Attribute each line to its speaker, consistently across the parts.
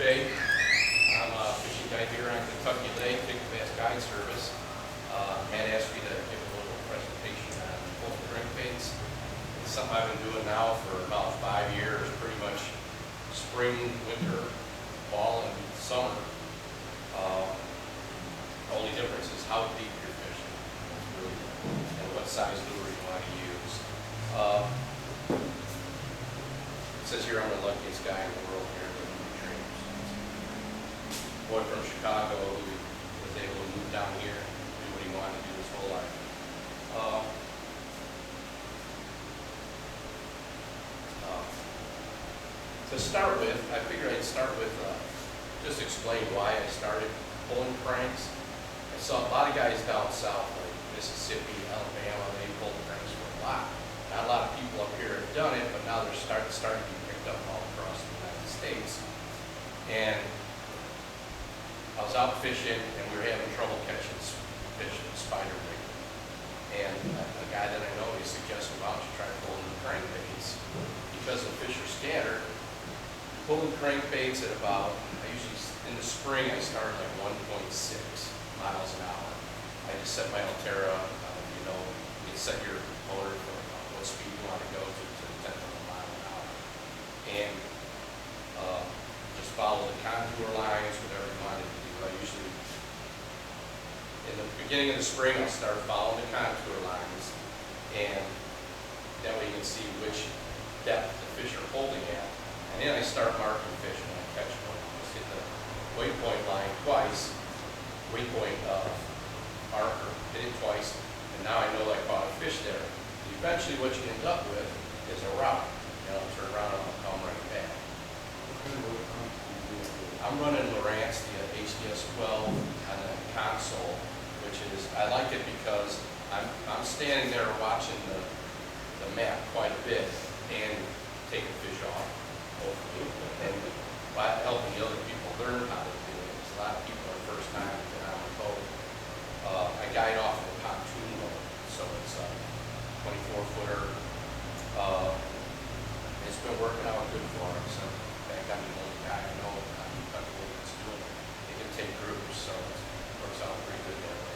Speaker 1: Bay. I'm a fishing guide here on Kentucky Lake, KicknBass Guide Service. Matt asked me to give a little presentation on pulling crankbaits. It's something I've been doing now for about 5 years, pretty much spring, winter, fall, and summer. The only difference is how deep you're fishing, really, and what size lure you want to use. It says here I'm the luckiest guy in the world here with new dreams. Boy from Chicago who was able to move down here, do what he wanted to do his whole life. To start with, I figured I'd start with just explain why I started pulling cranks. I saw a lot of guys down south, like Mississippi, Alabama, they pulled cranks for a lot. Not a lot of people up here have done it, but now they're starting to be picked up all across the United States. And I was out fishing, and we were having trouble catching fish with spider rig. And a guy that I know, he suggested, why don't you try pulling the crankbaits? Because the fish are scattered. Pulling crankbaits at about, in the spring, I started like 1.6 miles an hour. I just set my Altera, you set your motor for what speed you want to go to 10th of a mile an hour. And just follow the contour lines, whatever you wanted to do. I usually, in the beginning of the spring, I'll start following the contour lines, and that way you can see which depth the fish are holding at. And then I start marking fish when I catch one. Just hit the waypoint line twice, waypoint marker, hit it twice, and now I know I caught a fish there. Eventually what you end up with is a route. Turn around and I'll come right back. I'm running Lowrance, the HDS 12 on the console, which is, I like it because I'm standing there watching the map quite a bit and taking fish off. And by helping the other people learn how to do it. Because a lot of people are first time get on the boat. I guide off the pontoon boat, so it's a 24-footer. It's been working out good for us. So in fact, I'm the only guy I know on Kentucky Lake that's doing it. They can take groups, so it works out pretty good that way.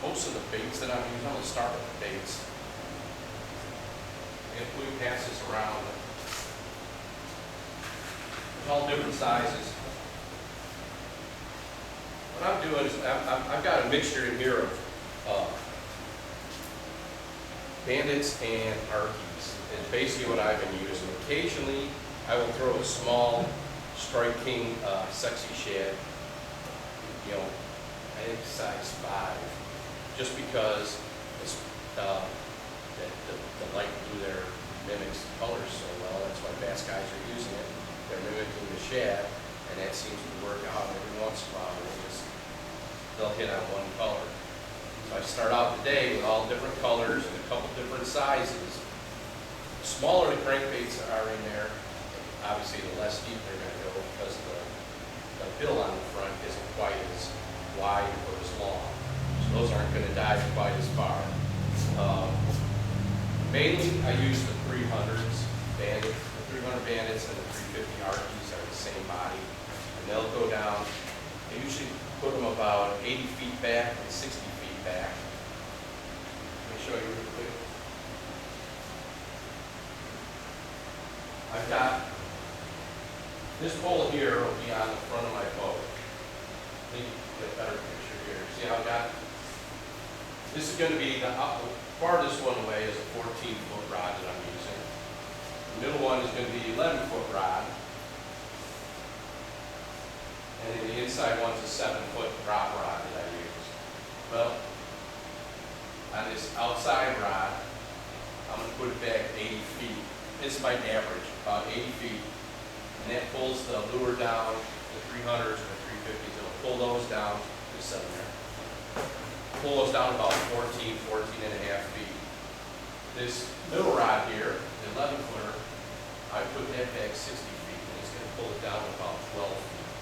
Speaker 1: Most of the baits that I'm using, I'm going to start with the baits. If we pass this around, there's all different sizes. What I'm doing is I've got a mixture in here of bandits and arkies. It's basically what I've been using. Occasionally, I will throw a small Strike King sexy shad, I think size 5. Just because it's, the light blue there mimics the colors so well. That's why bass guys are using it. They're mimicking the shad, and that seems to work out every once in a while. They'll hit on one color. So I start out the day with all different colors and a couple different sizes. The smaller the crankbaits are in there, obviously the less deep they're going to go because the bill on the front isn't quite as wide or as long. Those aren't going to dive quite as far. Mainly, I use the 300s, the 300 bandits and the 350 arkies are the same body, and they'll go down. I usually put them about 80 feet back and 60 feet back. Let me show you real quick. I've got this pole here will be on the front of my boat. Let me get a better picture here. See how I've got. This is going to be the farthest one away is a 14-foot rod that I'm using. The middle one is going to be 11-foot rod. And then the inside one's a 7-foot drop rod that I use. Well, on this outside rod, I'm going to put it back 80 feet. This is my average, about 80 feet. And that pulls the lure down, the 300s and the 350s. It'll pull those down, just set them there. Pull those down about 14 and a half feet. This middle rod here, the 11-footer, I put that back 60 feet, and it's going to pull it down about 12 feet.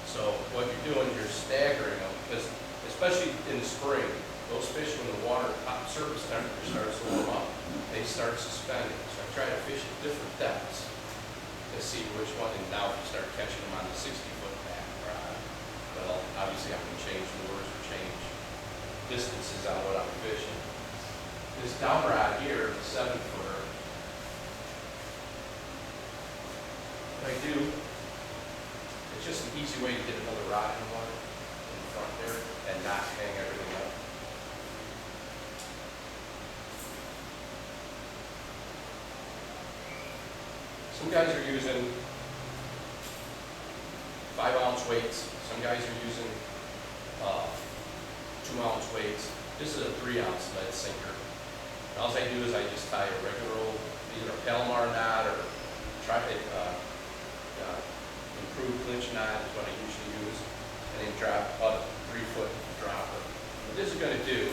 Speaker 1: So what you're doing, you're staggering them, because especially in the spring, those fish when the water surface temperature starts to warm up, they start suspending. So I try to fish at different depths to see which one, and now if you start catching them on the 60-foot back rod, well, obviously I'm going to change lures or change distances on what I'm fishing. This down rod here, the 7-footer, what I do, it's just an easy way to get another rod in the water in the front there and not hang everything up. Some guys are using 5-ounce weights. Some guys are using 2-ounce weights. This is a 3-ounce lead sinker. And all I do is I just tie a regular old, either a Palomar knot or try to improved clinch knot is what I usually use, and then drop about a 3-foot dropper. What this is going to do,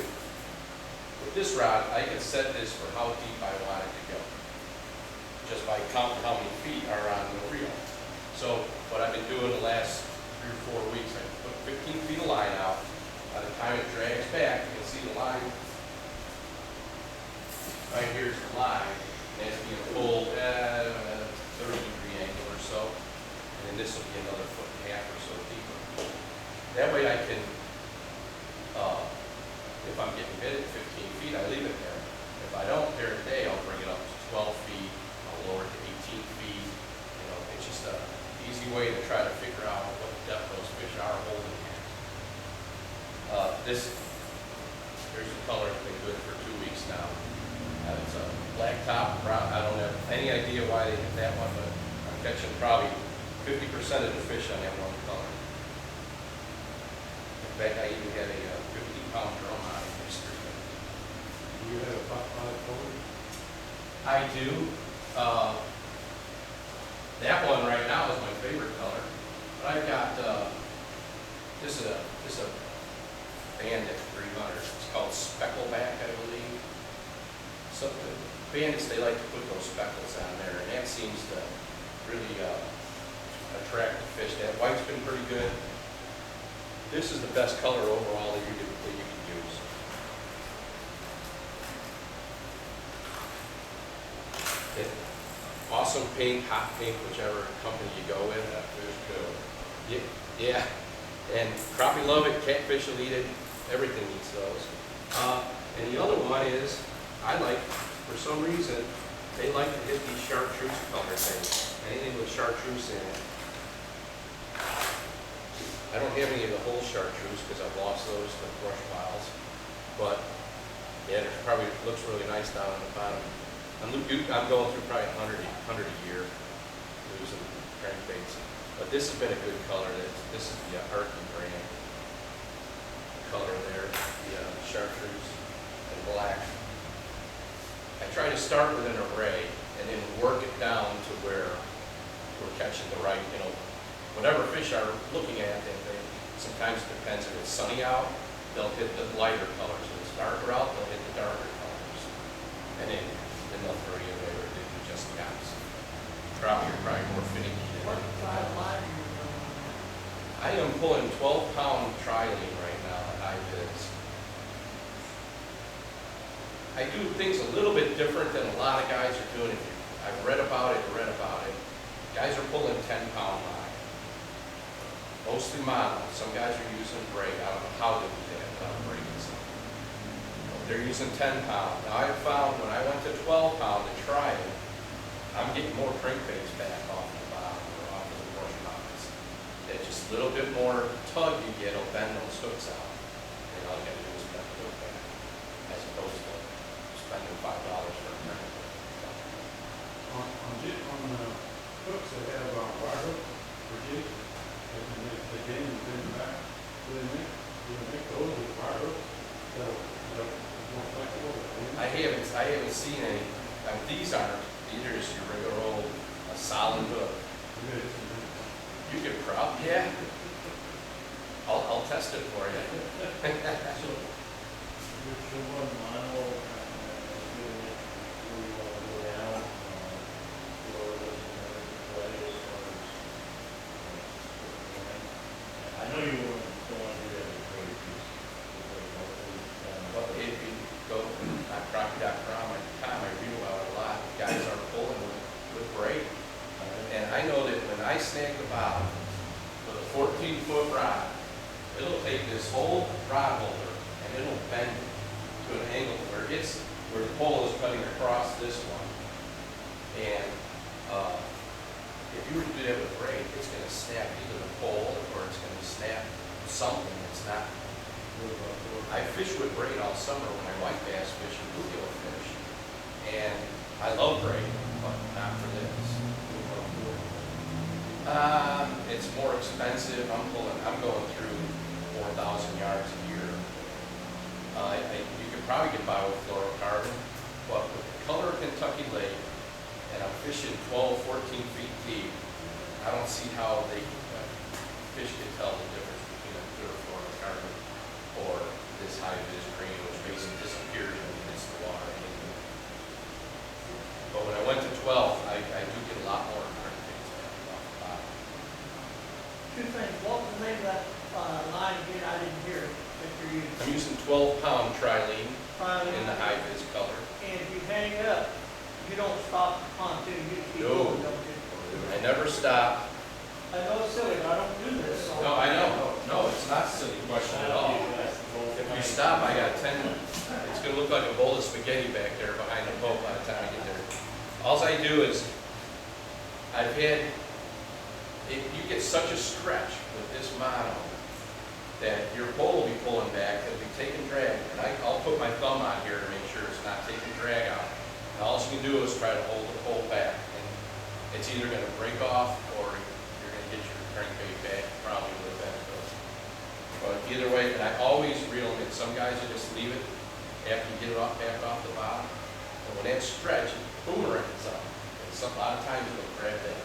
Speaker 1: with this rod, I can set this for how deep I want it to go, just by counting how many feet are on the reel. So what I've been doing the last 3 or 4 weeks, I put 15 feet of line out. By the time it drags back, you can see the line. Right here's the line, and it's being pulled at a 30-degree angle or so. And then this will be another 1.5 feet or so deeper. That way I can, if I'm getting bit at 15 feet, I leave it there. If I don't there today, I'll bring it up to 12 feet, I'll lower it to 18 feet. You know, it's just an easy way to try to figure out what depth those fish are holding at. Here's the color that's been good for 2 weeks now. It's a black top, brown. I don't have any idea why they did that one, but I'm catching probably 50% of the fish on that one color. In fact, I even had a 15-pound drum on it yesterday.
Speaker 2: Do you have a top 5 color?
Speaker 1: I do. That one right now is my favorite color. But I've got this is a bandit 300. It's called Speckleback, I believe. So the bandits, they like to put those speckles on there, and that seems to really attract the fish. That white's been pretty good. This is the best color overall that you can use. Awesome pink, hot pink, whichever company you go with.
Speaker 2: That fish go.
Speaker 1: Yeah. And crappie love it, catfish will eat it, everything eats those. And the other one is, I like, for some reason, they like to hit these chartreuse color things. Anything with chartreuse in it. I don't have any of the whole chartreuse because I've lost those to brush piles. But yeah, it probably looks really nice down on the bottom. I'm going through probably 100 a year using crankbaits. But this has been a good color. This is the Arky brand color there, the chartreuse and black. I try to start with an array and then work it down to where we're catching the right, whatever fish are looking at, they sometimes it depends if it's sunny out, they'll hit the lighter colors. If it's darker out, they'll hit the darker colors. And then they'll throw you away or do just the opposite. Crappie are probably more finicky.
Speaker 3: What size line are you doing?
Speaker 1: I am pulling 12-pound trilene right now at high bids. I do things a little bit different than a lot of guys are doing. I've read about it. Guys are pulling 10-pound line. Mostly mono. Some guys are using braid. I don't know how they do that without breaking something. They're using 10-pound. Now I found when I went to 12-pound to try it, I'm getting more crankbaits back off the bottom or off of the brush pockets. It's just a little bit more tug you get will bend those hooks out. And all you got to do is bend the hook back, as opposed to spending $5 for a crankbait.
Speaker 2: On the hooks they have wire hooks for jigs, and the game has been back. Do they make those with wire hooks? That are more flexible?
Speaker 1: I haven't seen any. These aren't. These are just your regular old solid hook. You could probably, yeah. I'll test it for you.
Speaker 3: So, which one mono, doing it, we want to go down, or does it play as far as, I know you don't want to do that with great piece.
Speaker 1: But if you go on crappie.com, at the time I this whole rod holder, and it'll bend to an angle where the pole is cutting across this one. And if you were to do that with braid, it's going to snap either the pole or it's going to snap something that's not. I fish with braid all summer when I white bass fish and bluegill fish, and I love braid, but not for this. It's more expensive. I'm going through 4,000 yards a year. You could probably get by with fluorocarbon, but with the color of Kentucky Lake, and I'm fishing 12, 14 feet deep, I don't see how fish can tell the difference between a clear fluorocarbon or this high-vis green, which basically disappears when it hits the water. But when I went to 12, I do get a lot more crankbaits off the bottom.
Speaker 4: Two things, what was the name of that line again? I didn't hear it, that you're using.
Speaker 1: I'm using 12-pound trilene in the high-vis color.
Speaker 4: And if you hang it up, you don't stop the pontoon, you keep
Speaker 1: No.
Speaker 4: going, don't you?
Speaker 1: I never stop.
Speaker 4: I know it's silly, but I don't do this. So.
Speaker 1: No, I know. No, it's not a silly question at all. If you stop, I got 10. It's going to look like a bowl of spaghetti back there behind the boat by the time I get there. All I do is, you get such a stretch with this mono that your pole will be pulling back, it'll be taking drag, and I'll put my thumb on here to make sure it's not taking drag out. And all you can do is try to hold the pole back, and it's either going to break off or you're going to get your crankbait back probably with a better hook. But either way, and I always reel them in. Some guys will just leave it after you get it back off the bottom. And when that stretch, it boomerangs up. And a lot of times it'll grab the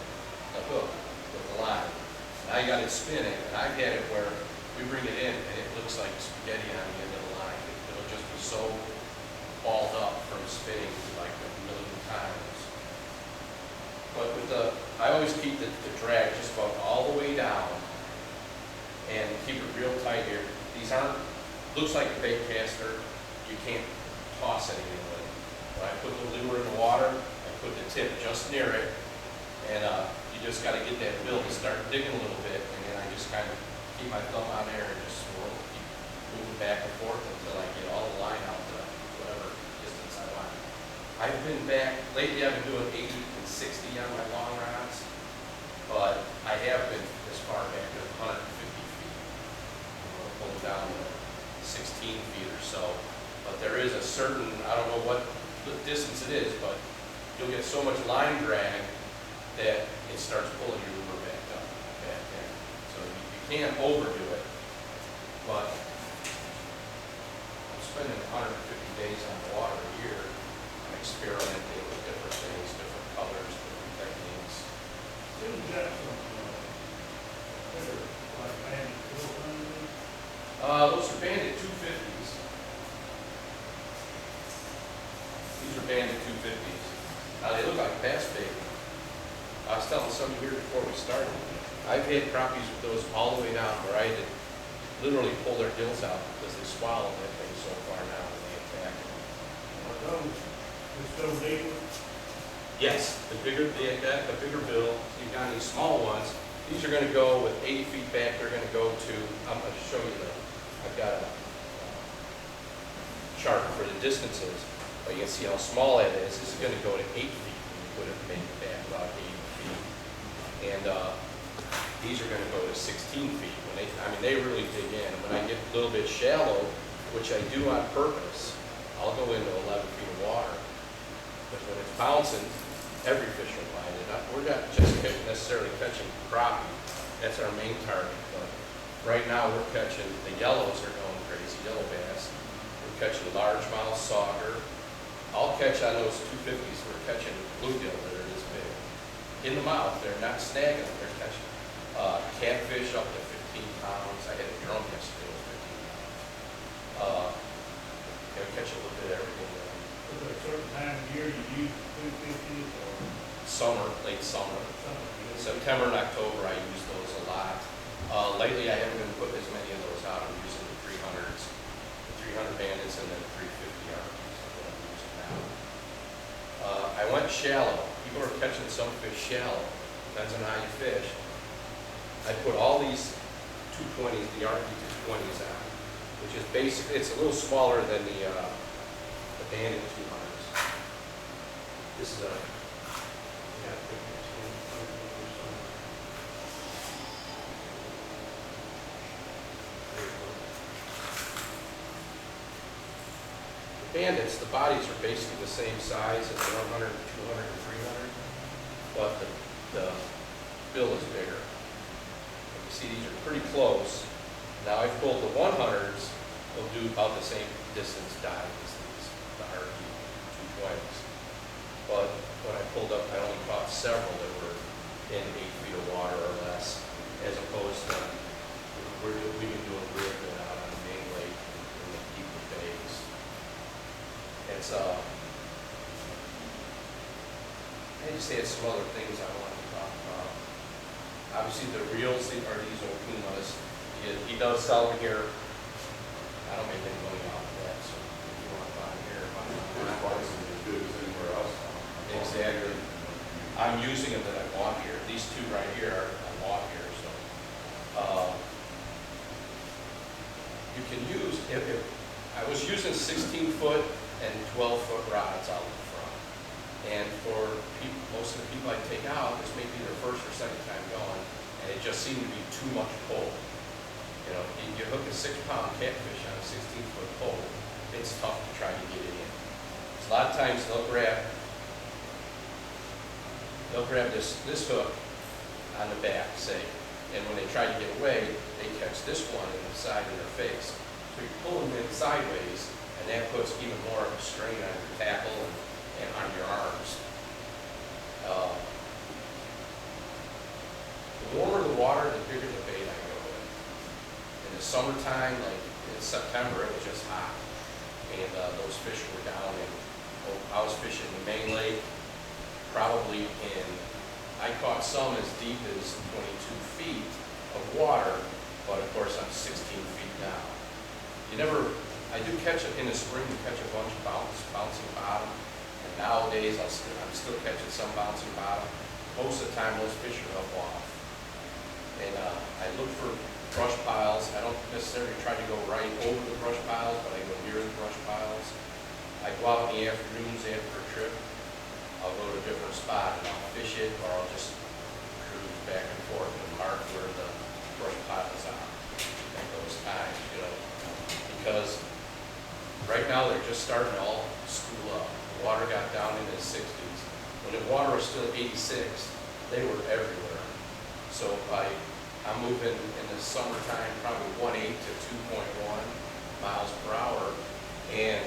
Speaker 1: hook with the line. Now you got it spinning, and I've had it where we bring it in and it looks like spaghetti on the end of the line. It'll just be so balled up from spinning like a million times. But with I always keep the drag just about all the way down and keep it real tight here. These looks like a bait caster. You can't toss anything with it. When I put the lure in the water, I put the tip just near it, and you just got to get that bill to start digging a little bit, and then I just kind of keep my thumb on there and just swirl, keep moving back and forth until I get all the line out to whatever distance I want. I've been back, lately I've been doing 80 and 60 on my long rods, but I have been as far back as 150 feet. Pulling down to 16 feet or so. But there is a certain, I don't know what distance it is, but you'll get so much line drag that it starts pulling your lure back up, back in. So you can't overdo it, but I'm spending 150 days on the water a year. I'm experimenting with different things, different colors, different techniques.
Speaker 3: Isn't that some, better, like, banded
Speaker 1: Those are banded 250s. These are banded 250s. Now they look like bass bait. I was telling some here before we started, I've had crappies with those all the way down where I had to literally pull their gills out because they swallowed that thing so far now when they attack it.
Speaker 3: Are those, it's so deep?
Speaker 1: Yes, the bigger bill. You've got these small ones. These are going to go with 80 feet back. They're going to go to, I'm going to show you I've got a chart for the distances, but you can see how small that is. This is going to go to 8 feet when you put it maybe back about 80 feet. And these are going to go to 16 feet. They really dig in. And when I get a little bit shallow, which I do on purpose, I'll go into 11 feet of water. Because when it's bouncing, every fish will bite it up. We're not just necessarily catching crappie. That's our main target. But right now we're catching, the yellows are going crazy, yellow bass. We're catching largemouth, sauger. I'll catch on those 250s, we're catching bluegill that are this big. In the mouth, they're not snagging them, they're catching catfish up to 15 pounds. I had a drum yesterday with 15 pounds. Catch a little bit of everything.
Speaker 3: Is there a certain time of year you use 250s or
Speaker 1: Summer, late summer.
Speaker 3: something?
Speaker 1: September and October, I use those a lot. Lately, I haven't been putting as many of those out. I'm using the 300s, the 300 bandits, and then 350 RPs. That's what I'm using now. I went shallow. People are catching some fish shallow. Depends on how you fish. I put all these 220s, the RP 220s on. which is basically, it's a little smaller than the Bandit 200s. This is a, yeah, the Bandits, the bodies are basically the same size as the 100, 200, and 300, but the bill is bigger. And you see these are pretty close. Now I've pulled the 100s, they'll do about the same distance dive as these, the RD 220s. But when I pulled up, I only caught several that were in 8 feet of water or less, as opposed to, we've been doing real good out on the main lake in the deeper bays. It's, I just had some other things I wanted to talk about. Obviously the reels are these old Pumas. He does sell them here. I don't make any money off of that, so if you want to buy them here, buy them.
Speaker 2: This pricing is good as anywhere else.
Speaker 1: Exactly. I'm using them that I bought here. These two right here I bought here, so. You can use, if I was using 16-foot and 12-foot rods out in front. And for people, most of the people I take out, this may be their first or second time going, and it just seemed to be too much pull. You know, you hook a 6-pound catfish on a 16-foot pole, it's tough to try to get it in. So a lot of times they'll grab this hook on the back, say, and when they try to get away, they catch this one in the side of their face. So you're pulling them sideways, and that puts even more of a strain on your tackle and on your arms. The warmer the water, the bigger the bait I go with. In the summertime, like in September, it was just hot, and those fish were down. And I was fishing the main lake, probably I caught some as deep as 22 feet of water, but of course I'm 16 feet down. I do catch it in the spring, you catch a bunch of bouncing bottom, and nowadays I'm still catching some bouncing bottom. Most of the time those fish are up off. And I look for brush piles. I don't necessarily try to go right over the brush piles, but I go near the brush piles. I go out in the afternoons after a trip. I'll go to a different spot and I'll fish it, or I'll just cruise back and forth and mark where the brush piles are at those times, you know. Because right now they're just starting to all school up. The water got down into the 60s. When the water was still 86, they were everywhere. So I'm moving in the summertime probably 1.8 to 2.1 miles per hour, and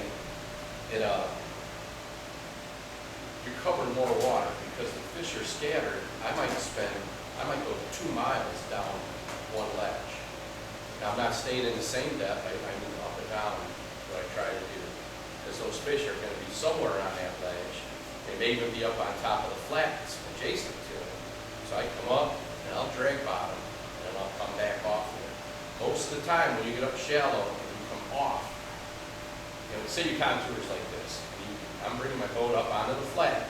Speaker 1: you're covering more water because the fish are scattered. I might go 2 miles down one ledge. Now I'm not staying in the same depth. I move up and down what I try to do, because those fish are going to be somewhere on that ledge. They may even be up on top of the flats adjacent to it. So I come up and I'll drag bottom, and then I'll come back off of it. Most of the time when you get up shallow and you come off, you know, say your contour is like this. I'm bringing my boat up onto the flat,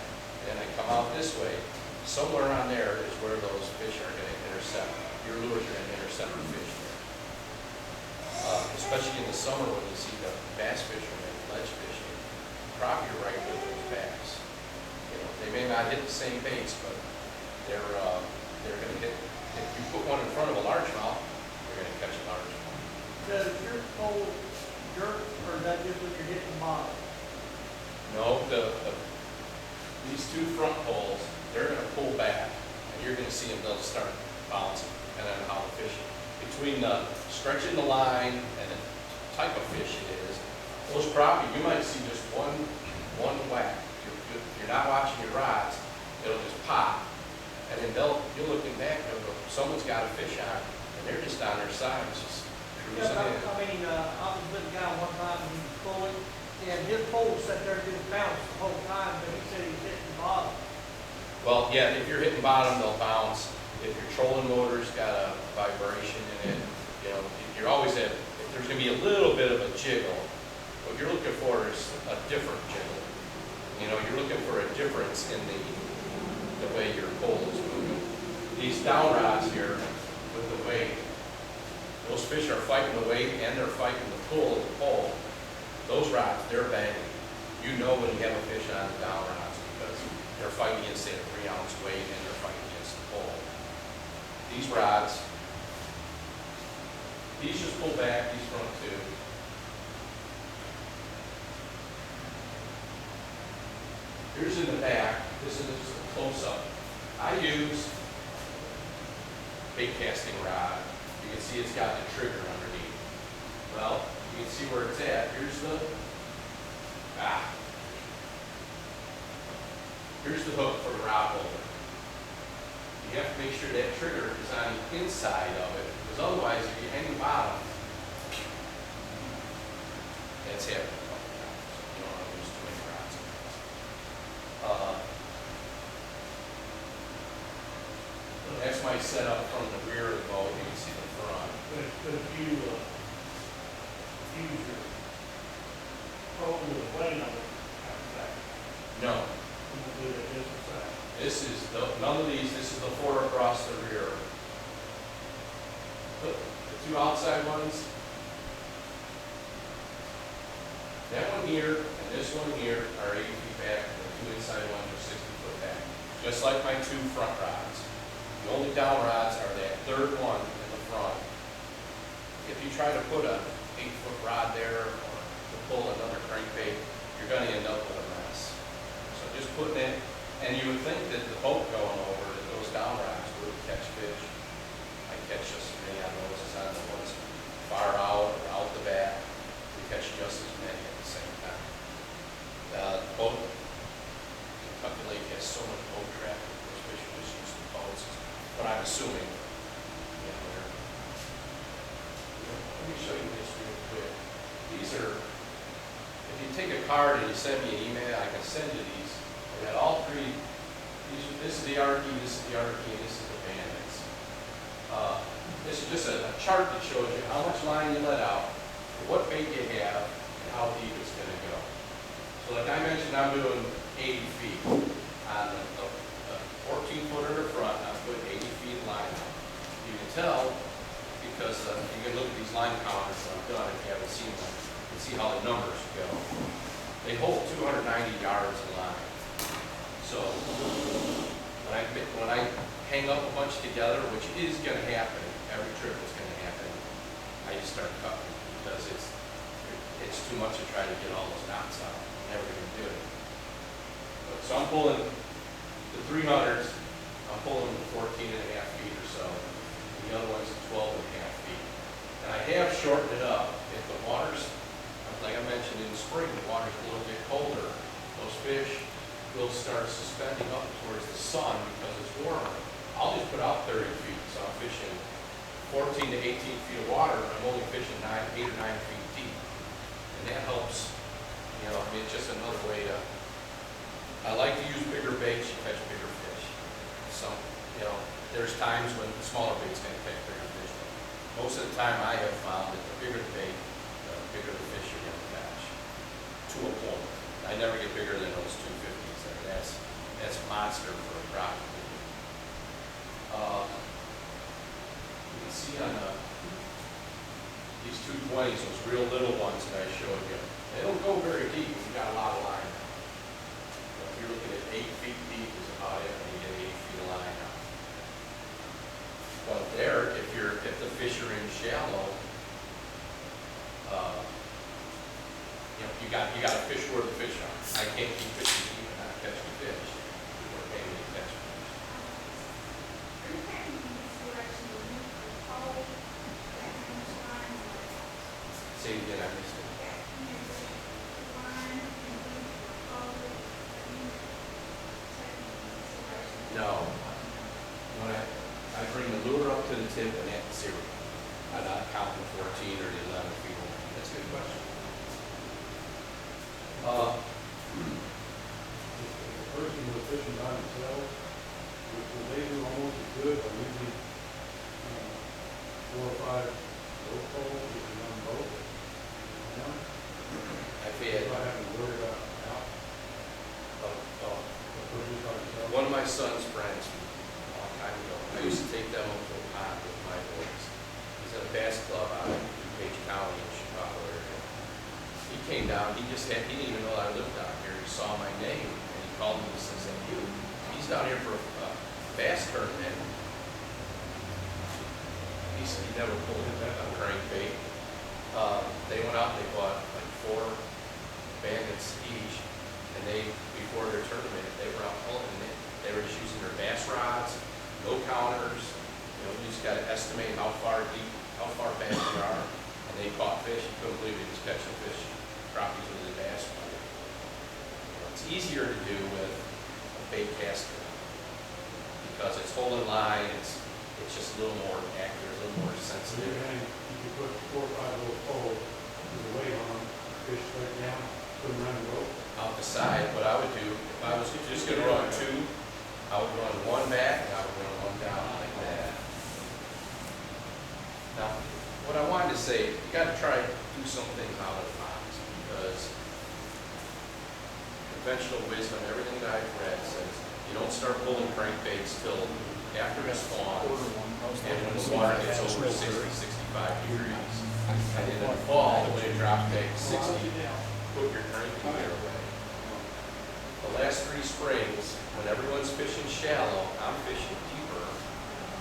Speaker 1: and I come out this way. Somewhere on there is where those fish are going to intercept. Your lures are going to intercept the fish there. Especially in the summer when you see the bass fishermen, ledge fishing, crappie are right with those bass. You know, they may not hit the same baits, but they're going to hit. If you put one in front of a largemouth, you're going to catch a largemouth.
Speaker 4: Does your pole jerk, or is that just when you're hitting the bottom?
Speaker 1: No, these two front poles, they're going to pull back, and you're going to see them, they'll start bouncing, and then how the fish, between stretching the line and the type of fish it is, those crappie, you might see just one whack. If you're not watching your rods, it'll just pop, and then you're looking back, and someone's got a fish on, and they're just on their sides, just cruising in.
Speaker 4: I was with a guy one time, and he was pulling, and his pole sat there and just bounced the whole time, but he said he's hitting the bottom.
Speaker 1: Well, yeah, if you're hitting bottom, they'll bounce. If your trolling motor's got a vibration in it, you know, you're always if there's going to be a little bit of a jiggle, what you're looking for is a different jiggle. You know, you're looking for a difference in the way your pole is moving. These down rods here, with the weight, those fish are fighting the weight and they're fighting the pull of the pole. Those rods, they're banging. You know when you have a fish on the down rods because they're fighting against that 3-ounce weight and they're fighting against the pole. These rods, these just pull back, these front two. Here's in the back, this is just a close-up. I use bait casting rod. You can see it's got the trigger underneath. Well, you can see where it's at. Here's the hook for the rod holder. You have to make sure that trigger is on the inside of it, because otherwise if you hang the bottom, that's happening a couple times. You don't want to lose too many rods. That's my setup from the rear of the boat. You can see the front.
Speaker 3: But if you use your pole with a blade on it, after that,
Speaker 1: No,
Speaker 3: you will do it just the same.
Speaker 1: this is none of these. This is the 4 across the rear. The 2 outside ones. That one here and this one here are 80 feet back, and the 2 inside ones are 60 foot back. Just like my 2 front rods. The only down rods are that 3rd one in the front. If you try to put a 8-foot rod there or to pull another crankbait, you're going to end up with a mess. So just putting it, and you would think that the boat going over, that those down rods would catch fish. I catch just as many on those as on the ones far out or out the back. We catch just as many at the same time. The boat, Kentucky Lake has so much boat traffic, those fish are just used to boats. But I'm assuming, let me show you this real quick. These are, if you take a card and you send me an email, I can send you these. I got all 3. This is the Arky, this is the Arky, and this is the Bandits. This is just a chart that shows you how much line you let out, what bait you have, and how deep it's going to go. So like I mentioned, I'm doing 80 feet on the 14-footer in the front. I'm putting 80 feet of line out. You can tell because you can look at these line counters when I'm done if you haven't seen them. You can see how the numbers go. They hold 290 yards of line. So when I hang up a bunch together, which is going to happen, every trip is going to happen, I just start cutting because it's too much to try to get all those knots out. I'm never going to do it. So I'm pulling the 300s, I'm pulling 14 and a half feet or so. And the other one's 12 and a half feet. And I have shortened it up. If the water's, like I mentioned in the spring, the water's a little bit colder, those fish will start suspending up towards the sun because it's warmer. I'll just put out 30 feet, so I'm fishing 14 to 18 feet of water. I'm only fishing 8 or 9 feet deep. And that helps, I mean, it's just another way to, I like to use bigger baits, you catch bigger fish. Some, there's times when the smaller bait's going to catch bigger fish. Most of the time I have found that the bigger the bait, the bigger the fish you're going to catch. To a point. I never get bigger than those 250s there. That's a monster for a crop. You can see on these 220s, those real little ones that I showed you, they don't go very deep if you got a lot of line. If you're looking at 8 feet deep is about it when you get 80 feet of line out. But there, if the fish are in shallow, you got to fish where the fish are. I can't keep fishing deep and not catch the fish. People are paying me to catch fish. Say it again, I missed it. No. When I bring the lure up to the tip and at 0. I'm not counting 14 or the 11 feet. That's a good question.
Speaker 2: If the person was fishing by themselves, would they do almost as good by using 4 or 5 boat poles with one boat?
Speaker 1: I feel
Speaker 2: If I haven't worried about out, one
Speaker 1: one of my son's friends, a long time ago, I used to take them up to a pond with my boys. He's at a bass club he didn't even know I lived down here. He saw my name and he called me and says, "Hey, you, he's down here for a bass tournament." He never pulled a crankbait. They went out and they bought like 4 bandits each, and before their tournament, they were out pulling, and they were just using their bass rods, no counters. You just got to estimate how far back they are, and they caught fish. You couldn't believe it, just catching fish, crappies with a bass pool. It's easier to do with a bait caster because it's holding line. It's just a little more accurate, a little more
Speaker 2: So
Speaker 1: sensitive.
Speaker 2: you could put 4 or 5 little poles with a weight on them, fish straight down, put them around the rope.
Speaker 1: Out the side, what I would do, if I was just gonna run 2, I would run 1 back and I would run 1 down like that. Now, what I wanted to say, you gotta try to do some things out of the box because conventional wisdom, everything that I've read says you don't start pulling crankbaits till after it's spawn and when the water gets over 60, 65 degrees. And in the fall, when it drops back to 60, put your crankbait away. The last 3 springs, when everyone's fishing shallow, I'm fishing deeper,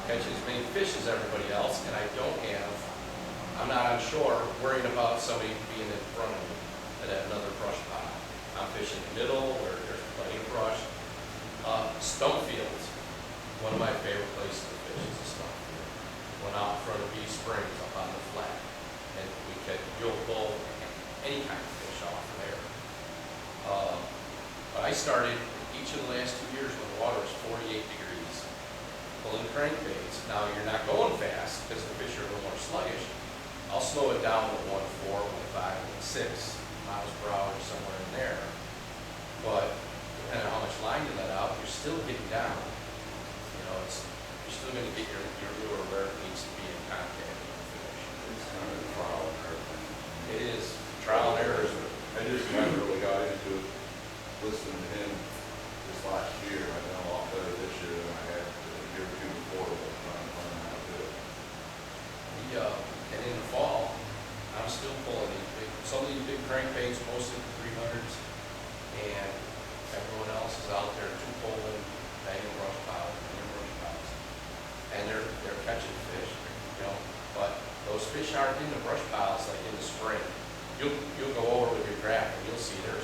Speaker 1: catching as many fish as everybody else, and I'm not on shore worrying about somebody being in front of me at another brush pile. I'm fishing the middle where there's plenty of brush. Stump fields, one of my favorite places to fish is a stump field. Went out in front of Bee Springs up on the flat, and you'll pull any kind of fish off there. But I started each of the last 2 years when the water was 48 degrees, pulling crankbaits. Now you're not going fast because the fish are a little more sluggish. I'll slow it down to 1.4, 1.5, 1.6 miles per hour, somewhere in there. But depending on how much line you let out, you're still getting down. You're still going to get your lure where it needs to be in contact with the fish.
Speaker 5: It's kind of trial and error.
Speaker 1: It is trial and error.
Speaker 5: I just remember we got into it, listening to him this last year. I've done a lot better this year than I had the year or 2 before, but I'm learning how to do it.
Speaker 1: And in the fall, I'm still pulling some of these big crankbaits, mostly 300s, and everyone else is out there 2-poling, banging brush piles, and they're catching fish, But those fish aren't in the brush piles like in the spring. You'll go over with your graph and you'll see there's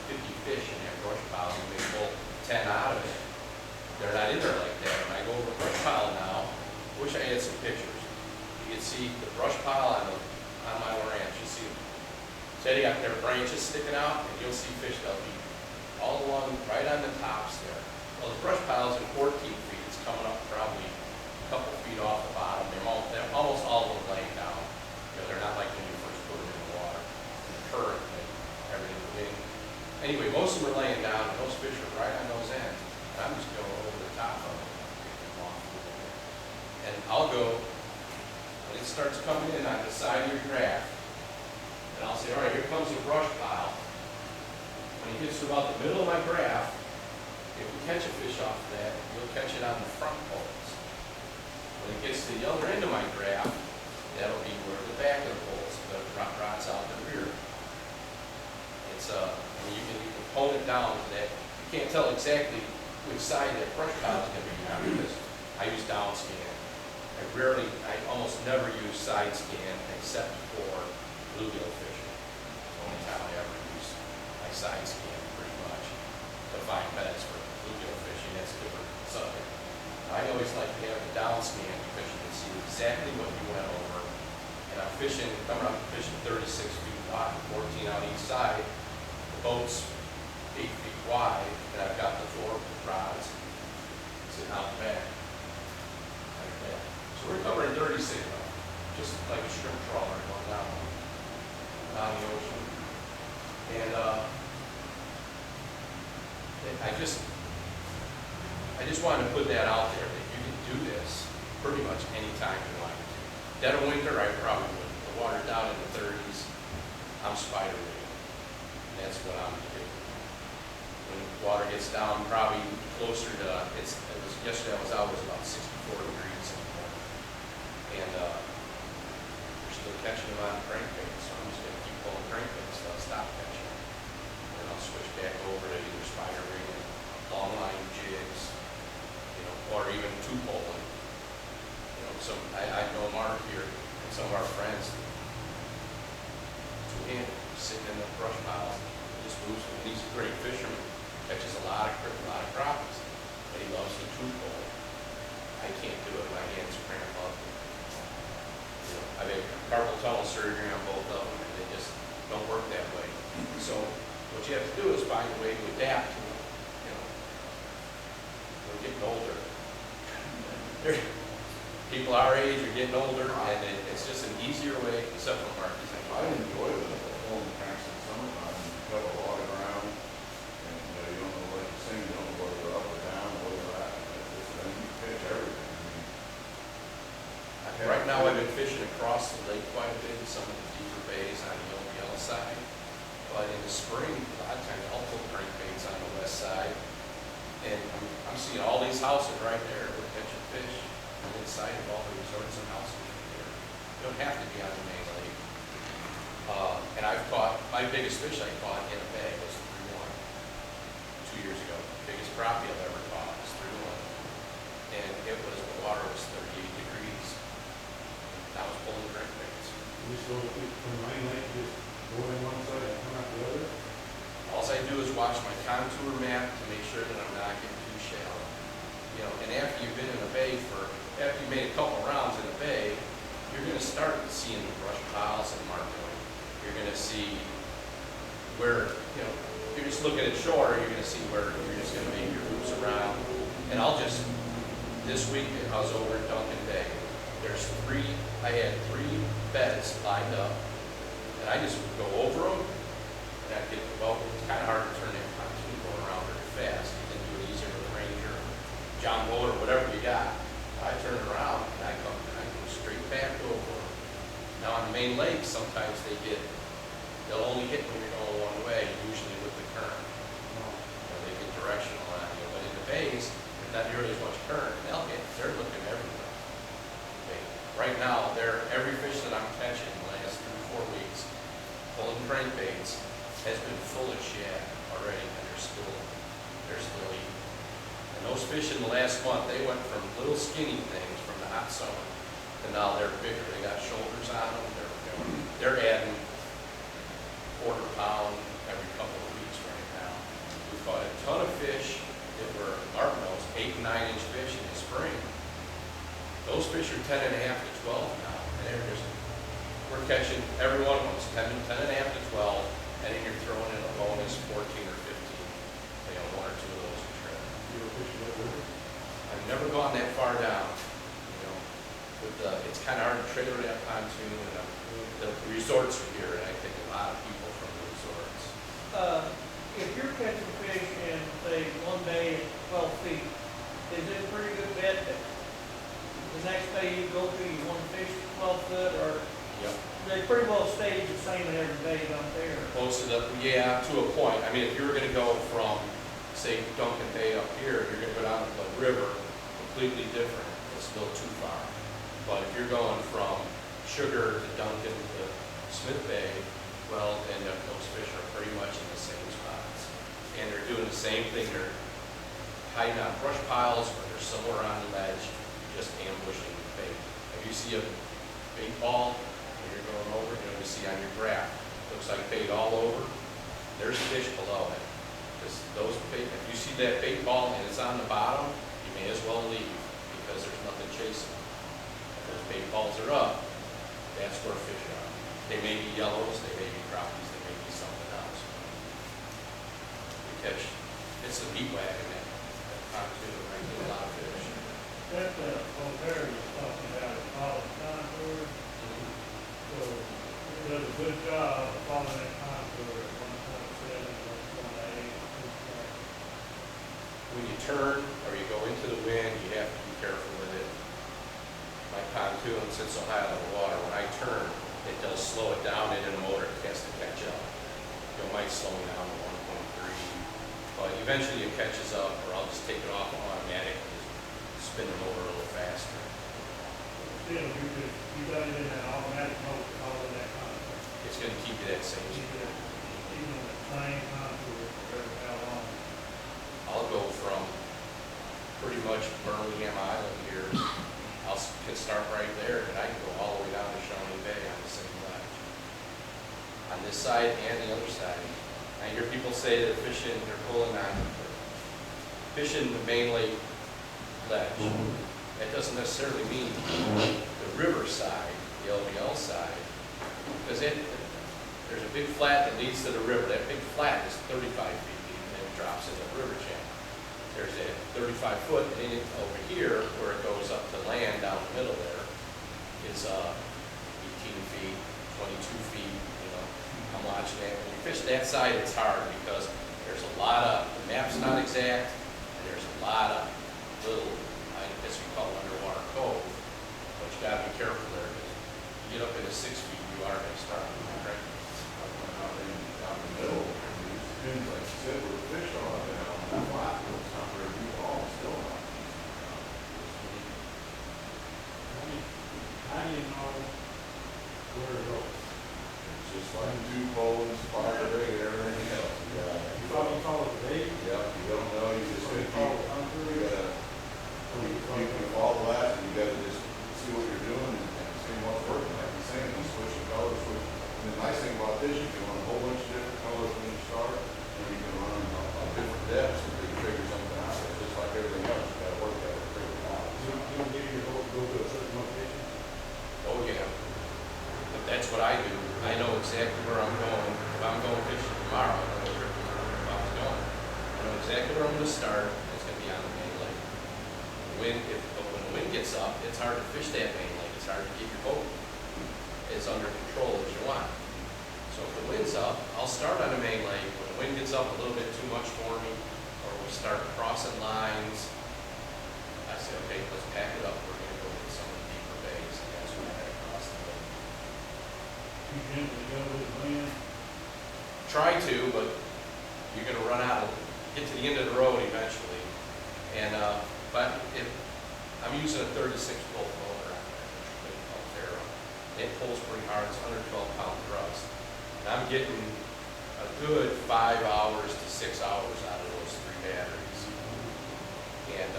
Speaker 1: 50 fish in that brush pile. You may pull 10 out of it. They're not in there like that. When I go over the brush pile now, wish I had some pictures. You can see the brush pile on my ranch. You see, they got their branches sticking out, and you'll see fish that'll be all along, right on the tops there. Well, the brush pile's in 14 feet. It's coming up probably a couple feet off the bottom. They're almost all of them laying down. They're not like when you first put them in the water, the current and everything. Anyway, most of them are laying down, and those fish are right on those ends. And I'm just going over the top of them. And I'll go, when it starts coming in on the side of your graph, and I'll say, all right, here comes the brush pile. When it gets to about the middle of my graph, if we catch a fish off of that, you'll catch it on the front poles. When it gets to the other end of my graph, that'll be where the back of the poles, the rod's out the rear. You can hone it down to that. You can't tell exactly which side that brush pile is going to be on because I use down scan. I almost never use side scan except for bluegill fishing. It's the only time I ever use my side scan pretty much to find beds for bluegill fishing. That's different subject. I always like to have the down scan because you can see exactly what you went over. And I'm coming up fishing 36 feet wide, 14 on each side. The boat's 8 feet wide, and I've got the 4 rods sitting out the back. Like that. So we're covering 36 now, just like a shrimp trawler going down the ocean. And I just wanted to put that out there that you can do this pretty much anytime you want to. Dead of winter, I probably wouldn't. The water down in the 30s, I'm spider rigging. That's what I'm doing. When the water gets down, probably closer to yesterday I was out, it was about 64 degrees in the morning. And we're still catching them on crankbaits, so I'm just going to keep pulling crankbaits until I stop catching them. And he's a great fisherman, catches a lot of crappies, but he loves the trout pole. I can't do it, my hands cramp up. You know, I mean, carpal tunnel surgery on both of them, and they just don't work that way. So what you have to do is find a way to adapt to it, you know. We're getting older. People our age are getting older, and it's just an easier way, except for Marcus.
Speaker 5: I enjoy the pulling cranks in the summertime, you cover a lot of ground, and you don't know what you're seeing, you don't know whether they're up or down, or whether they're at, then you catch everything. I mean,
Speaker 1: Right now, I've been fishing across the lake quite a bit in some of the deeper bays on the Old side. But in the spring, a lot of times I'll put crankbaits on the west side. And I'm seeing all these houses right there. We're catching fish on the inside of all the resorts and houses right there. You don't have to be on the main lake. And I've caught, my biggest fish I caught in a bag was 3-1 2 years ago. Biggest crappie I've ever caught was 3-1. And it was, the water was 38 degrees. And I was pulling crankbaits.
Speaker 2: You just go from my lake, just go in one side and come out the other.
Speaker 1: All I do is watch my contour map to make sure that I'm not getting too shallow. You know, and after you've been in a bay after you've made a couple rounds in a bay, you're going to start seeing the brush piles and marking. You're going to see where, you know, you're just looking at shore, you're going to see where you're just going to make your loops around. And this week I was over at Duncan Bay. I had 3 beds lined up, and I just would go over them, and I'd get, well, it's kind of hard to turn that pontoon going around very fast. You can do it easier with a Ranger, John Bull, or whatever you got. I turn it around, and I go straight back over them. Now on the main lake, sometimes they'll only hit when you're going one way, usually with the current. You know, they get directional on you, but in the bays, there's not nearly as much current, and they're looking everywhere. Right now, every fish that I'm catching in the last 3 or 4 weeks, pulling crankbaits, has been full of shad already, and they're still eating. And those fish in the last month, they went from little skinny things from the hot summer to now they're bigger. They got shoulders on them. They're adding quarter pound every couple of weeks right now. We caught a ton of fish that were Martin knows 8 and 9 inch fish in the spring. Those fish are 10 and a half to 12 now, and we're catching every one of them 10 and a half to 12, and then you're throwing in a bonus 14 or 15. You know, 1 or 2 of those a trip.
Speaker 2: You ever fish that river?
Speaker 1: I've never gone that far down. You know, it's kind of hard to trailer that pontoon, and the resorts are here, and I think a lot of people from the resorts.
Speaker 4: If you're catching fish in, say, one day at 12 feet, is it a pretty good bet that the next day you go to, you want to fish 12 foot, or
Speaker 1: Yep.
Speaker 4: they pretty well stay the same in every day up there?
Speaker 1: Most of yeah, to a point. I mean, if you were going to go from, say, Duncan Bay up here, you're going to go down to the river, completely different. It's still too far. But if you're going from Sugar to Duncan to Smith Bay, well, then those fish are pretty much in the same spots. And they're doing the same thing. They're hiding on brush piles, or they're somewhere on the ledge, just ambushing bait. If you see a bait ball when you're going over, you see on your graph, looks like bait all over. There's fish below it. Those bait, if you see that bait ball and it's on the bottom, you may as well leave, because there's nothing chasing. If those bait balls are up, that's where fish are. They may be yellows, they may be crappies, they may be something else. You catch, it's the meat wagon that pontoon, I get a lot of fish.
Speaker 3: That, O'Hare was talking about a college contour, so it does a good job of following that contour at 1.7, 1.8.
Speaker 1: When you turn or you go into the wind, you have to be careful with it. My pontoon sits so high out of the water, when I turn, it does slow it down, and in the motor it has to catch up. It might slow me down to 1.3, but eventually it catches up, or I'll just take it off automatic, just spin the motor a little faster.
Speaker 3: Still, you got it in that automatic mode, following that contour.
Speaker 1: It's going to keep you that same
Speaker 3: Keep
Speaker 1: speed.
Speaker 3: it, even the same contour for how long.
Speaker 1: I'll go from pretty much Burlingame Island here. Can start right there, and I can go all the way down to Shawnee Bay on the same ledge. On this side and the other side. I hear people say they're fishing, they're pulling on, fishing the main lake ledge. That doesn't necessarily mean the river side, the LVL side, because there's a big flat that leads to the river. That big flat is 35 feet deep, and then it drops into the river channel. There's a 35 foot, and over here, where it goes up to land down the middle there, is 18 feet, 22 feet, you know. I'm watching that. When you fish that side, it's hard because there's a lot of, the map's not exact, and there's a lot of little, I guess we call it underwater cove, but you gotta be careful there, because you get up into 6 feet, you are gonna start, right?
Speaker 5: Out in the middle, it depends, like you said, where the fish are, you know, on that flat, it's not very deep at all, it's still not.
Speaker 2: How do you know where to go?
Speaker 5: It's just like 2 poles, fire rig, everything else.
Speaker 2: You call it the bait?
Speaker 5: Yeah, you don't know, you just
Speaker 2: Or you
Speaker 5: gotta
Speaker 2: call
Speaker 5: keep,
Speaker 2: it hunter?
Speaker 5: you gotta, you can follow that, and you gotta just see what you're doing and see what's working, like you're saying, you switch the colors, switch. And the nice thing about this, you can run a whole bunch of different colors when you start, and you can run on different depths until you figure something out. It's just like everything else, you gotta work at it, figure it out.
Speaker 2: You don't give your boat to go to a certain location?
Speaker 1: Oh, yeah. But that's what I do. I know exactly where I'm going. If I'm going fishing tomorrow, I know where I'm going. I know exactly where I'm gonna start. It's gonna be on the main lake. But when the wind gets up, it's hard to fish that main lake. It's hard to get your boat as under control as you want. So if the wind's up, I'll start on the main lake. When the wind gets up a little bit too much for me, or we start crossing lines, I say, okay, let's pack it up. We're gonna go get some of the deeper bays, and that's when I head across the lake.
Speaker 2: You gently go with the wind?
Speaker 1: Try to, but you're gonna run out and get to the end of the road eventually. And, but if, I'm using a 36 volt motor on there, it pulls pretty hard, it's 112-pound thrust. And I'm getting a good 5 hours to 6 hours out of those 3 batteries. And,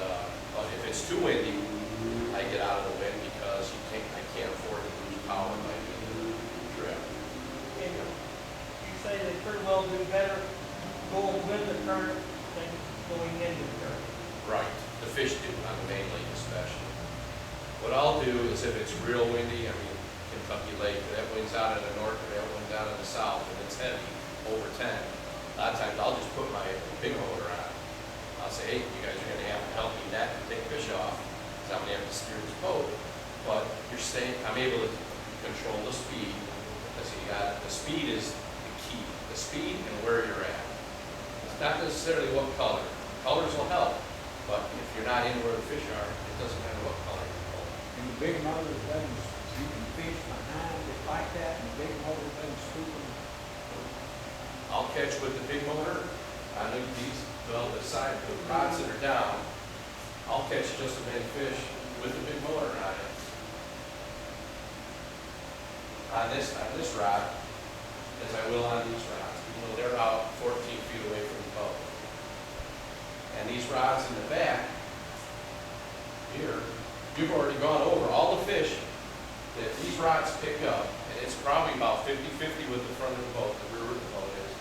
Speaker 1: but if it's too windy, I get out of the wind because I can't afford to lose power by being trip.
Speaker 4: And you say they pretty well do better going with the current than going into the current.
Speaker 1: Right, the fish do on the main lake especially. What I'll do is if it's real windy, I mean, Kentucky Lake, that wind's out in the north or that wind's out in the south, and it's heavy, over 10. A lot of times I'll just put my big motor on. I'll say, hey, you guys are gonna have to help me net and take fish off, because I'm gonna have to steer this boat. But I'm able to control the speed, because the speed is the key. The speed and where you're at. It's not necessarily what color. Colors will help, but if you're not in where the fish are, it doesn't matter what color you pull.
Speaker 6: And the big motors doesn't, you can fish behind it like that, and the big motor doesn't scoop them.
Speaker 1: I'll catch with the big motor. I know the side, the rods that are down, I'll catch just as many fish with the big motor on it. On this rod, as I will on these rods. You know, they're out 14 feet away from the boat. And these rods in the back, here, you've already gone over all the fish that these rods pick up, and it's probably about 50-50 with the front of the boat, the rear of the boat is.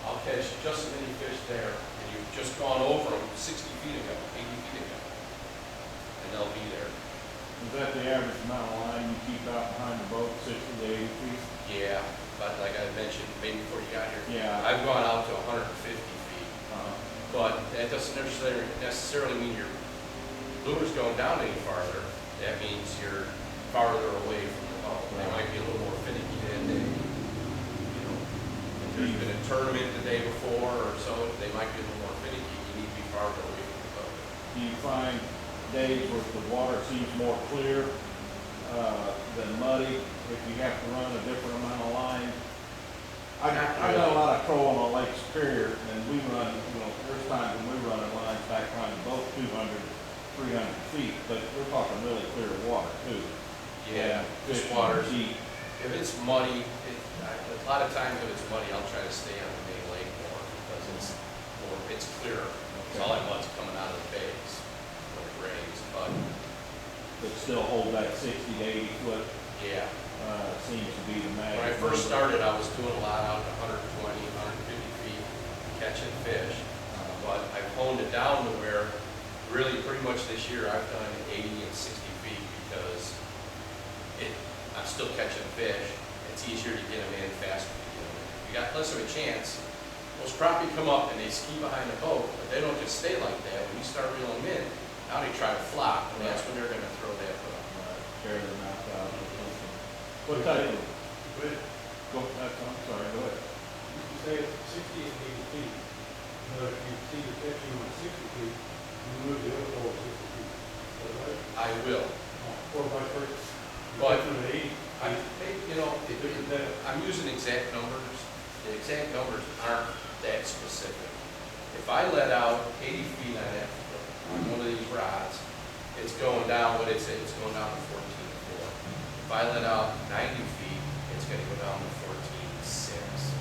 Speaker 1: I'll catch just as many fish there, and you've just gone over them 60 feet ago, 80 feet ago. And they'll be there.
Speaker 3: Is that the average amount of line you keep out behind the boat, 60 to 80 feet?
Speaker 1: Yeah, but like I mentioned, maybe before you got here,
Speaker 3: Yeah.
Speaker 1: I've gone out to 150 feet. But that doesn't necessarily mean your lure's going down any farther. That means you're farther away from the boat. They might be a little more finicky that day. You know, if there's been a tournament the day before or so, they might be a little more finicky. You need to be farther away from the boat.
Speaker 3: Do you find days where the water seems more clear than muddy, if you have to run a different amount of line? I got a lot of trolling on Lake Superior, and we run, you know, there's times when we run in lines back running both 200, 300 feet, but we're talking really clear water too.
Speaker 1: Yeah,
Speaker 3: Fish
Speaker 1: this water's
Speaker 3: deep.
Speaker 1: If it's muddy, a lot of times if it's muddy, I'll try to stay on the main lake more because it's clearer. It's all that mud's coming out of the bays when it rains, but
Speaker 3: But still hold that 60 to 80 foot,
Speaker 1: yeah.
Speaker 3: seems to be the magic.
Speaker 1: When I first started, I was doing a lot out to 120, 150 feet. catching fish. But I've honed it down to where really pretty much this year I've done 80 and 60 feet because I'm still catching fish. It's easier to get them in faster to get them in. You got less of a chance. Those crappie come up and they ski behind the boat, but they don't just stay like that. When you start reeling them in, now they try to flop, and that's when they're going to throw that hook.
Speaker 3: Carry their mouth out or something. What
Speaker 2: But-
Speaker 3: type of,
Speaker 2: But
Speaker 3: I'm sorry, go ahead.
Speaker 2: you say it's 60 and 80 feet, but if you see the fishing on 60 feet, you move the other pole 60 feet. Is that right?
Speaker 1: I will.
Speaker 2: Or vice versa.
Speaker 1: But-
Speaker 2: You're fishing at 80 feet,
Speaker 1: You know,
Speaker 2: different depth.
Speaker 1: I'm using exact numbers. The exact numbers aren't that specific. If I let out 80 feet on that, on one of these rods, it's going down, what it's going down to 14.4. If I let out 90 feet, it's gonna go down to 14.6.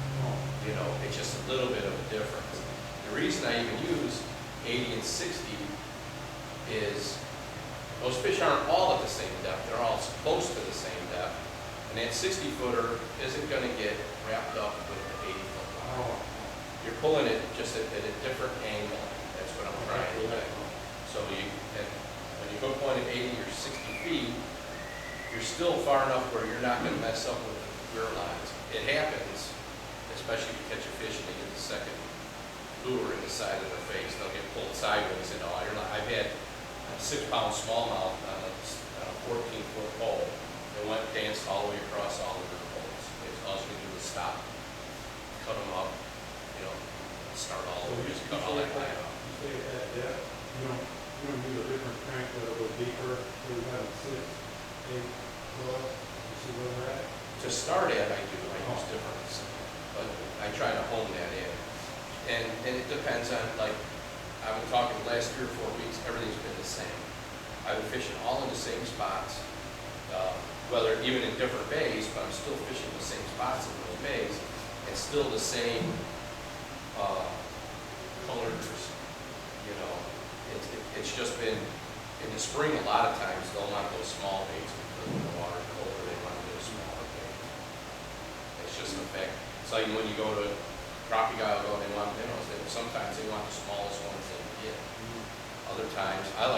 Speaker 1: You know, it's just a little bit of a difference. The reason I even use 80 and 60 is those fish aren't all at the same depth, they're all close to the same depth. And that 60 footer isn't gonna get wrapped up with the 80 foot line.
Speaker 2: Oh.
Speaker 1: You're pulling it just at a different angle, that's what I'm trying to do. So and when you hook one at 80 or 60 feet, you're still far enough where you're not gonna mess up with the rear lines. It happens, especially if you catch a fish and they get the second lure in the side of their face, they'll get pulled sideways and all. I've had a 6-pound smallmouth on a 14-foot pole. They went danced all the way across all the rear poles. All you can do is stop, cut them up, you know, start all over, just cut all that line off.
Speaker 2: You say at that depth, you don't use a different crank that'll go deeper, so you have 6, 8, 12, you see where they're at?
Speaker 1: To start at, I use different, but I try to hone that in. And it depends on, like, I've been talking the last 3 or 4 weeks, everything's been the same. I've been fishing all in the same spots, whether even in different bays, but I'm still fishing the same spots in those bays, and still the same colors, you know. It's just been, in the spring, a lot of times, they'll want those small baits, because when the water's colder, they want those smaller baits. It's just a fact. It's like when you go to crappie guy, they want minnows, sometimes they want the smallest ones they can get. Other times, I've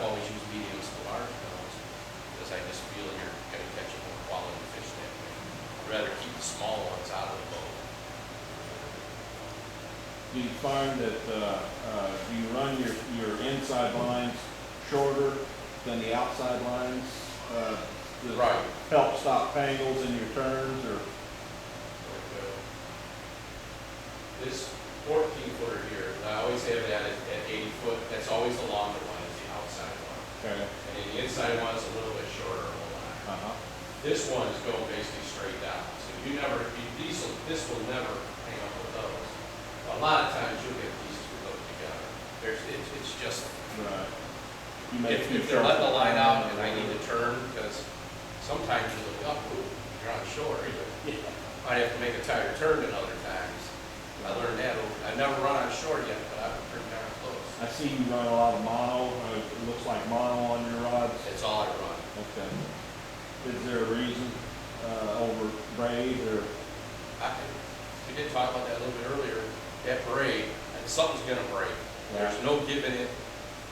Speaker 1: always used mediums to large minnows, because I just feel you're gonna catch a more quality fish that way. I'd rather keep the small ones out of the boat.
Speaker 3: Do you find that, you run your inside lines shorter than the outside lines? To
Speaker 1: Right.
Speaker 3: help stop tangles in your turns, or?
Speaker 1: This 14-footer here, I always have it at 80 foot, that's always the longer one, is the outside one.
Speaker 3: Okay.
Speaker 1: And then the inside one is a little bit shorter, a whole lot.
Speaker 3: Uh-huh.
Speaker 1: This one is going basically straight down, so this will never hang up with those. A lot of times you'll get pieces that go together. It's just,
Speaker 3: Right. You make
Speaker 1: if they're letting the line out and I need to turn, because sometimes you look up, ooh, you're on shore, I have to make a tighter turn than other times. I learned that, I've never run on shore yet, but I've been pretty darn close.
Speaker 3: I see you run a lot of mono, it looks like mono on your rods.
Speaker 1: It's all I run.
Speaker 3: Okay. Is there a reason, over braid or?
Speaker 1: We did talk about that a little bit earlier, that braid, and something's gonna break. There's no giving it.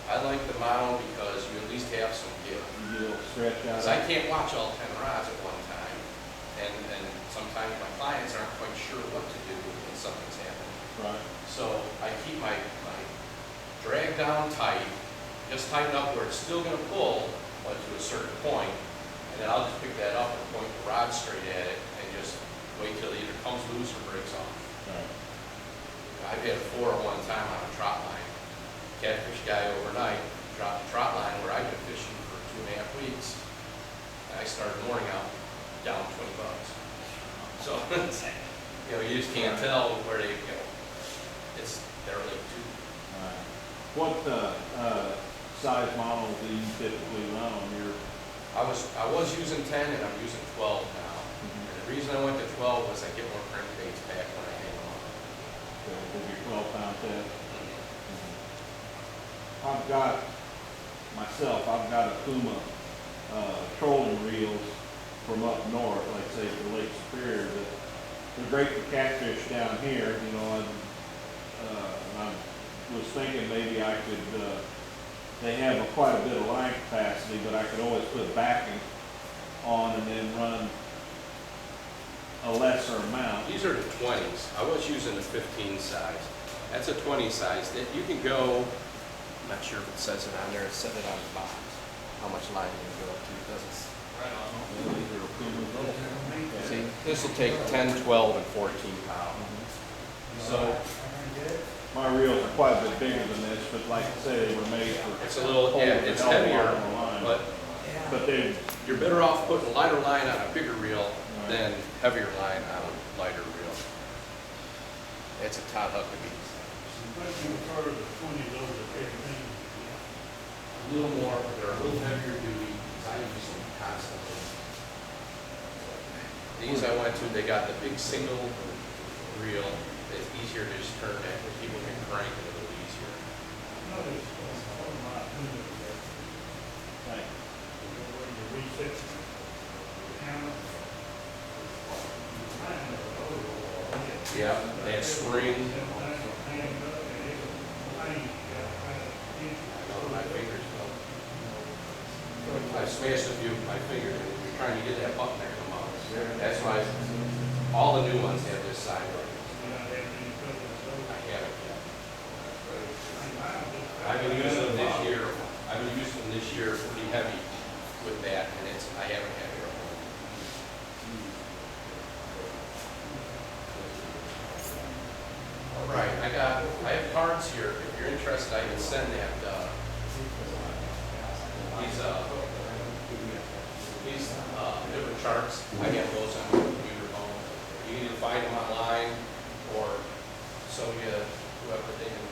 Speaker 1: I like the mono because you at least have some give.
Speaker 3: You will stretch out?
Speaker 1: Because I can't watch all 10 rods at one time, and sometimes my clients aren't quite sure what to do when something's happening.
Speaker 3: Right.
Speaker 1: So I keep my drag down tight, just tighten up where it's still gonna pull, but to a certain point, and then I'll just pick that up and point the rod straight at it, and just wait till it either comes loose or breaks off.
Speaker 3: Right.
Speaker 1: I've had 4 at one time on a trot line. Catfish guy overnight, dropped the trot line where I've been fishing for 2.5 weeks. And I started the morning out down $20. So, you know, you just can't tell where they go. They're like 2.
Speaker 3: Right. What, size model do you typically run on your?
Speaker 1: I was using 10 and I'm using 12 now. And the reason I went to 12 was I get more crankbaits back when I hang them on.
Speaker 3: With your 12-pound test? I've got a Puma, trolling reels from up north, like say for Lake Superior, that they're great for catfish down here, you know, and was thinking maybe I could, they have quite a bit of line capacity, but I could always put backing on and then run a lesser amount.
Speaker 1: These are the 20s. I was using the 15 size. That's a 20 size. That you can go, I'm not sure if it says it on there, it said it on the box, how much line you can go up to. It doesn't. See, this will take 10, 12, and 14 pounds. So
Speaker 3: My reels are quite a bit bigger than this, but like I say, they were made for.
Speaker 1: it's a little, yeah,
Speaker 3: holding
Speaker 1: it's
Speaker 3: the hell of a
Speaker 1: heavier,
Speaker 3: lot on the line.
Speaker 1: but
Speaker 3: they,
Speaker 1: you're better off putting a lighter line on a bigger reel than heavier line on a lighter reel. It's a Todd Huckabee.
Speaker 2: But you prefer the 20 over the 15?
Speaker 1: A little more, but they're a little heavier duty. I use them constantly. These I went to, they got the big single reel. It's easier to just turn that, but people can crank it a little easier.
Speaker 2: Notice, one of my opinions, that
Speaker 3: Thank you.
Speaker 2: when you reset the camera,
Speaker 1: Yeah, they have spring. My fingers go. I smashed a few with my fingers, and you're trying to get that button there to come out. That's why all the new ones have this side right. I haven't yet. I've been using them this year. I've been using them this year pretty heavy with that, and I haven't had it. All right, I have cards here. If you're interested, I can send that. These different charts. I have those on my computer home. You can either find them online or so whoever they can